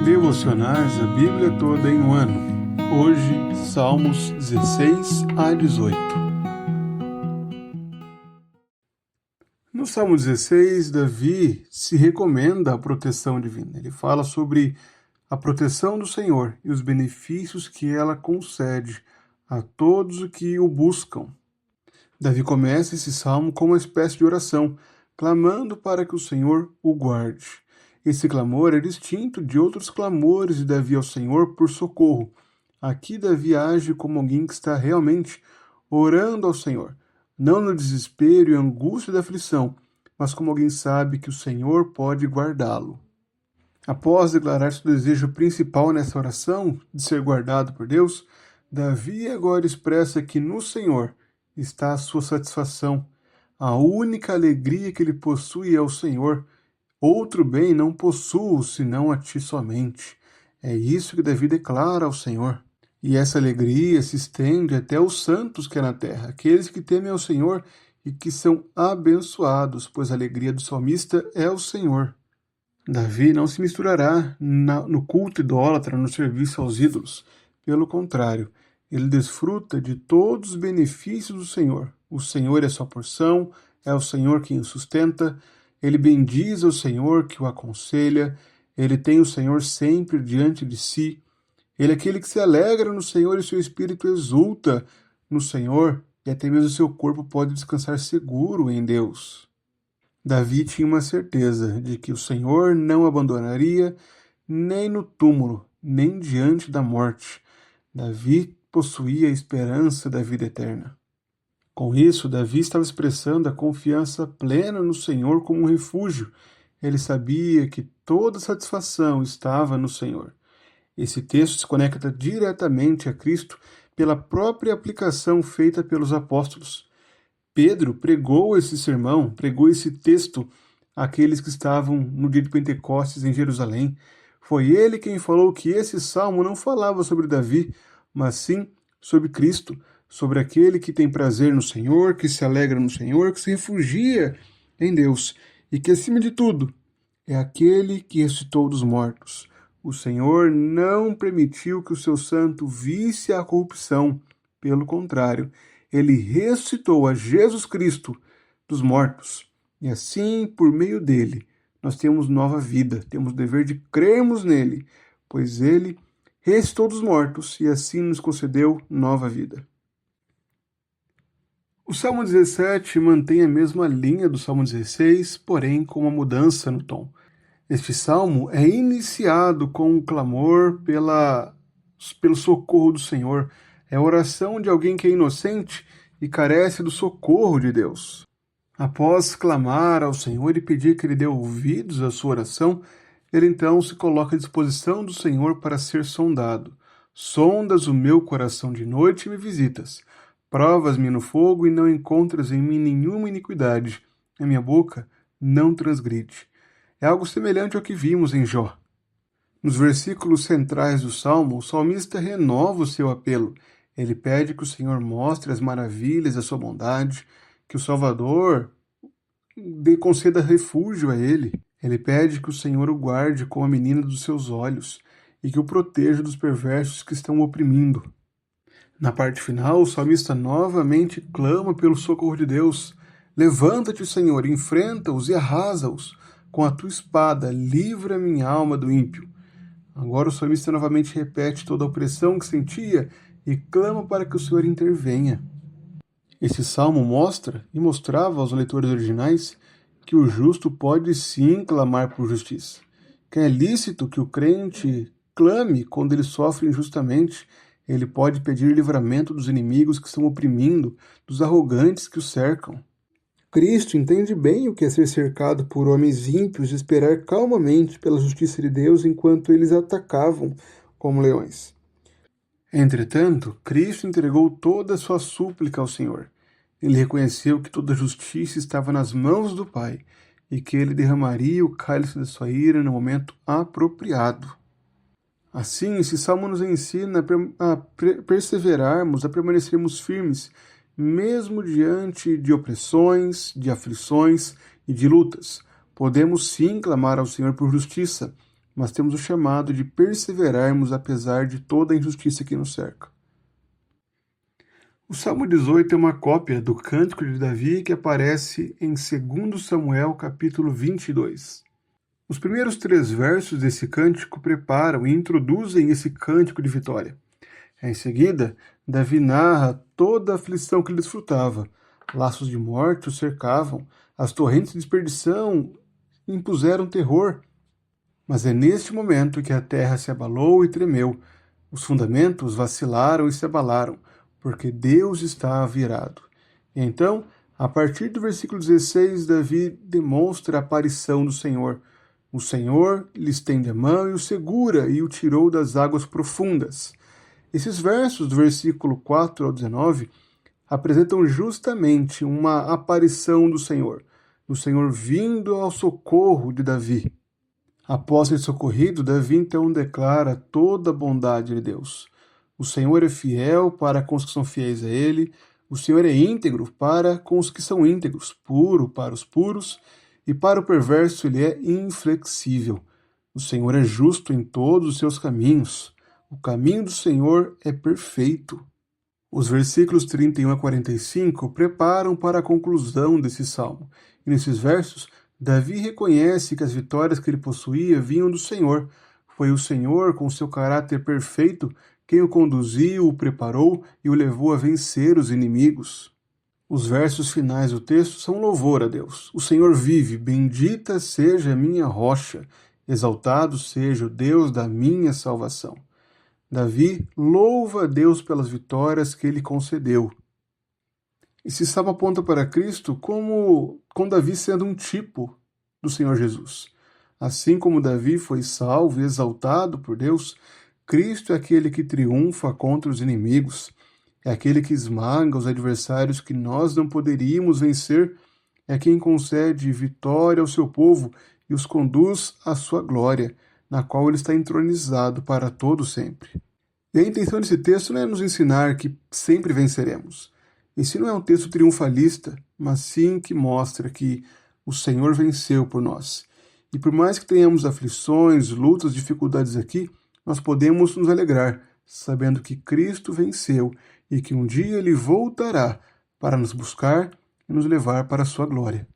Devocionais a Bíblia toda em um ano. Hoje, Salmos 16 a 18. No Salmo 16, Davi se recomenda a proteção divina. Ele fala sobre a proteção do Senhor e os benefícios que ela concede a todos os que o buscam. Davi começa esse salmo com uma espécie de oração, clamando para que o Senhor o guarde. Esse clamor é distinto de outros clamores de Davi ao Senhor por socorro. Aqui Davi age como alguém que está realmente orando ao Senhor, não no desespero e angústia da aflição, mas como alguém sabe que o Senhor pode guardá-lo. Após declarar seu desejo principal nessa oração, de ser guardado por Deus, Davi agora expressa que no Senhor está a sua satisfação. A única alegria que ele possui é o Senhor. Outro bem não possuo, senão a ti somente. É isso que Davi declara ao Senhor. E essa alegria se estende até os santos que há na terra, aqueles que temem ao Senhor e que são abençoados, pois a alegria do salmista é o Senhor. Davi não se misturará no culto idólatra, no serviço aos ídolos. Pelo contrário, ele desfruta de todos os benefícios do Senhor. O Senhor é sua porção, é o Senhor quem o sustenta. Ele bendiz o Senhor que o aconselha, ele tem o Senhor sempre diante de si, ele é aquele que se alegra no Senhor e seu espírito exulta no Senhor, e até mesmo seu corpo pode descansar seguro em Deus. Davi tinha uma certeza de que o Senhor não abandonaria nem no túmulo, nem diante da morte. Davi possuía a esperança da vida eterna. Com isso, Davi estava expressando a confiança plena no Senhor como um refúgio. Ele sabia que toda satisfação estava no Senhor. Esse texto se conecta diretamente a Cristo pela própria aplicação feita pelos apóstolos. Pedro pregou esse texto àqueles que estavam no dia de Pentecostes em Jerusalém. Foi ele quem falou que esse salmo não falava sobre Davi, mas sim sobre Cristo, sobre aquele que tem prazer no Senhor, que se alegra no Senhor, que se refugia em Deus e que, acima de tudo, é aquele que ressuscitou dos mortos. O Senhor não permitiu que o seu santo visse a corrupção. Pelo contrário, ele ressuscitou a Jesus Cristo dos mortos. E assim, por meio dele, nós temos nova vida. Temos o dever de crermos nele, pois ele ressuscitou dos mortos e assim nos concedeu nova vida. O Salmo 17 mantém a mesma linha do Salmo 16, porém com uma mudança no tom. Este salmo é iniciado com o clamor pelo socorro do Senhor. É a oração de alguém que é inocente e carece do socorro de Deus. Após clamar ao Senhor e pedir que ele dê ouvidos à sua oração, ele então se coloca à disposição do Senhor para ser sondado. Sondas o meu coração de noite e me visitas. Provas-me no fogo e não encontras em mim nenhuma iniquidade. A minha boca não transgride. É algo semelhante ao que vimos em Jó. Nos versículos centrais do Salmo, o salmista renova o seu apelo. Ele pede que o Senhor mostre as maravilhas da sua bondade, que o Salvador conceda refúgio a ele. Ele pede que o Senhor o guarde como a menina dos seus olhos e que o proteja dos perversos que estão o oprimindo. Na parte final, o salmista novamente clama pelo socorro de Deus. Levanta-te, Senhor, enfrenta-os e arrasa-os. Com a tua espada, livra minha alma do ímpio. Agora o salmista novamente repete toda a opressão que sentia e clama para que o Senhor intervenha. Esse salmo mostra e mostrava aos leitores originais que o justo pode sim clamar por justiça, que é lícito que o crente clame quando ele sofre injustamente. Ele pode pedir livramento dos inimigos que estão oprimindo, dos arrogantes que o cercam. Cristo entende bem o que é ser cercado por homens ímpios e esperar calmamente pela justiça de Deus enquanto eles atacavam como leões. Entretanto, Cristo entregou toda a sua súplica ao Senhor. Ele reconheceu que toda a justiça estava nas mãos do Pai e que ele derramaria o cálice da sua ira no momento apropriado. Assim, esse salmo nos ensina a perseverarmos, a permanecermos firmes, mesmo diante de opressões, de aflições e de lutas. Podemos sim clamar ao Senhor por justiça, mas temos o chamado de perseverarmos apesar de toda a injustiça que nos cerca. O Salmo 18 é uma cópia do Cântico de Davi que aparece em 2 Samuel capítulo 22. Os primeiros 3 versos desse cântico preparam e introduzem esse cântico de vitória. Em seguida, Davi narra toda a aflição que ele desfrutava. Laços de morte o cercavam, as torrentes de perdição impuseram terror. Mas é neste momento que a terra se abalou e tremeu, os fundamentos vacilaram e se abalaram, porque Deus estava virado. E então, a partir do versículo 16, Davi demonstra a aparição do Senhor. O Senhor lhe estende a mão e o segura e o tirou das águas profundas. Esses versos, do versículo 4 ao 19, apresentam justamente uma aparição do Senhor vindo ao socorro de Davi. Após ser socorrido, Davi então declara toda a bondade de Deus. O Senhor é fiel para com os que são fiéis a Ele, o Senhor é íntegro para com os que são íntegros, puro para os puros, e para o perverso Ele é inflexível. O Senhor é justo em todos os seus caminhos. O caminho do Senhor é perfeito. Os versículos 31 a 45 preparam para a conclusão desse salmo. E nesses versos, Davi reconhece que as vitórias que ele possuía vinham do Senhor. Foi o Senhor, com seu caráter perfeito, quem o conduziu, o preparou e o levou a vencer os inimigos. Os versos finais do texto são louvor a Deus. O Senhor vive, bendita seja a minha rocha, exaltado seja o Deus da minha salvação. Davi louva a Deus pelas vitórias que ele concedeu. Esse salmo aponta para Cristo com Davi sendo um tipo do Senhor Jesus. Assim como Davi foi salvo e exaltado por Deus, Cristo é aquele que triunfa contra os inimigos, é aquele que esmaga os adversários que nós não poderíamos vencer, é quem concede vitória ao seu povo e os conduz à sua glória, na qual ele está entronizado para todo sempre. E a intenção desse texto não é nos ensinar que sempre venceremos. Esse não é um texto triunfalista, mas sim que mostra que o Senhor venceu por nós. E por mais que tenhamos aflições, lutas, dificuldades aqui, nós podemos nos alegrar, sabendo que Cristo venceu e que um dia Ele voltará para nos buscar e nos levar para a sua glória.